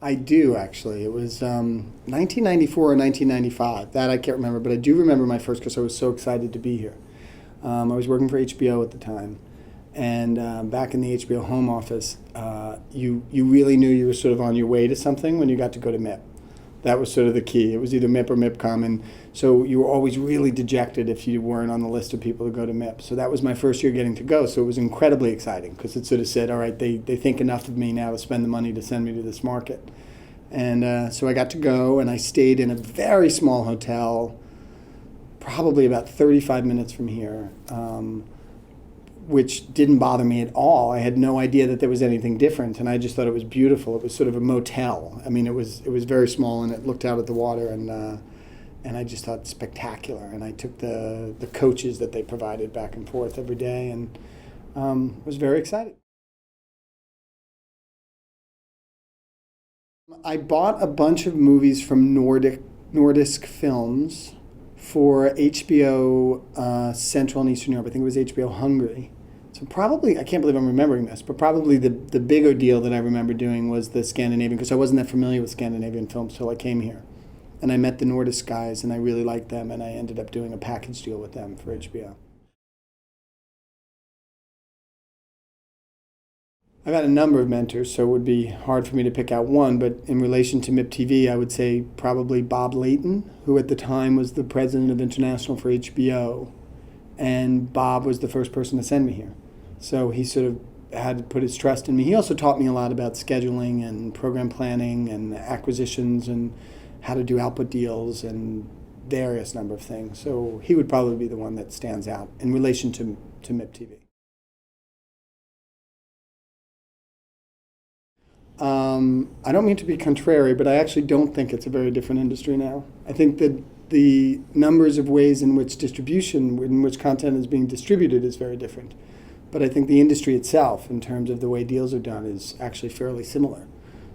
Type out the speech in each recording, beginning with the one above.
I do, actually. It was 1994 or 1995. That I can't remember, but I do remember my first because I was so excited to be here. I was working for HBO at the time, and back in the HBO home office, you really knew you were sort of on your way to something when you got to go to MIP. That was sort of the key. It was either MIP or MIPCOM, and so you were always really dejected if you weren't on the list of people to go to MIP. So that was my first year getting to go, so it was incredibly exciting because it sort of said, all right, they think enough of me now to spend the money to send me to this market. And so I got to go, and I stayed in a very small hotel, probably about 35 minutes from here, which didn't bother me at all. I had no idea that there was anything different, and I just thought it was beautiful. It was sort of a motel. I mean, it was very small, and it looked out at the water, and I just thought spectacular. And I took the coaches that they provided back and forth every day, and was very excited. I bought a bunch of movies from Nordisk Films for HBO Central and Eastern Europe. I think it was HBO Hungary. So probably, I can't believe I'm remembering this, but probably the bigger deal that I remember doing was the Scandinavian, because I wasn't that familiar with Scandinavian films till I came here. And I met the Nordisk guys, and I really liked them, and I ended up doing a package deal with them for HBO. I've had a number of mentors, so it would be hard for me to pick out one, but in relation to MIPTV, I would say probably Bob Layton, who at the time was the president of International for HBO, and Bob was the first person to send me here. So he sort of had to put his trust in me. He also taught me a lot about scheduling and program planning and acquisitions and how to do output deals and various number of things. So he would probably be the one that stands out in relation to MIPTV. I don't mean to be contrary, but I actually don't think it's a very different industry now. I think that the numbers of ways in which content is being distributed is very different. But I think the industry itself, in terms of the way deals are done, is actually fairly similar.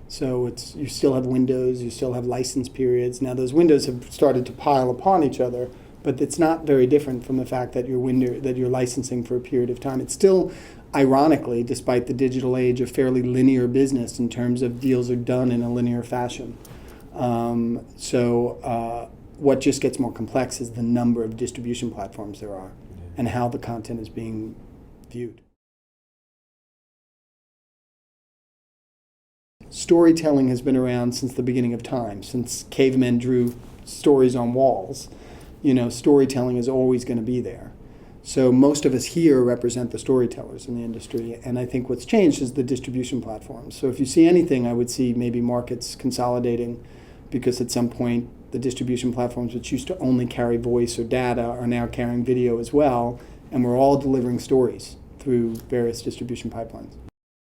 So you still have windows, you still have license periods. Now those windows have started to pile upon each other, but it's not very different from the fact that you're licensing for a period of time. It's still, ironically, despite the digital age, a fairly linear business in terms of deals are done in a linear fashion. What just gets more complex is the number of distribution platforms there are and how the content is being viewed. Storytelling has been around since the beginning of time, since cavemen drew stories on walls. Storytelling is always going to be there. So most of us here represent the storytellers in the industry, and I think what's changed is the distribution platforms. So if you see anything, I would see maybe markets consolidating, because at some point the distribution platforms, which used to only carry voice or data, are now carrying video as well, and we're all delivering stories through various distribution pipelines.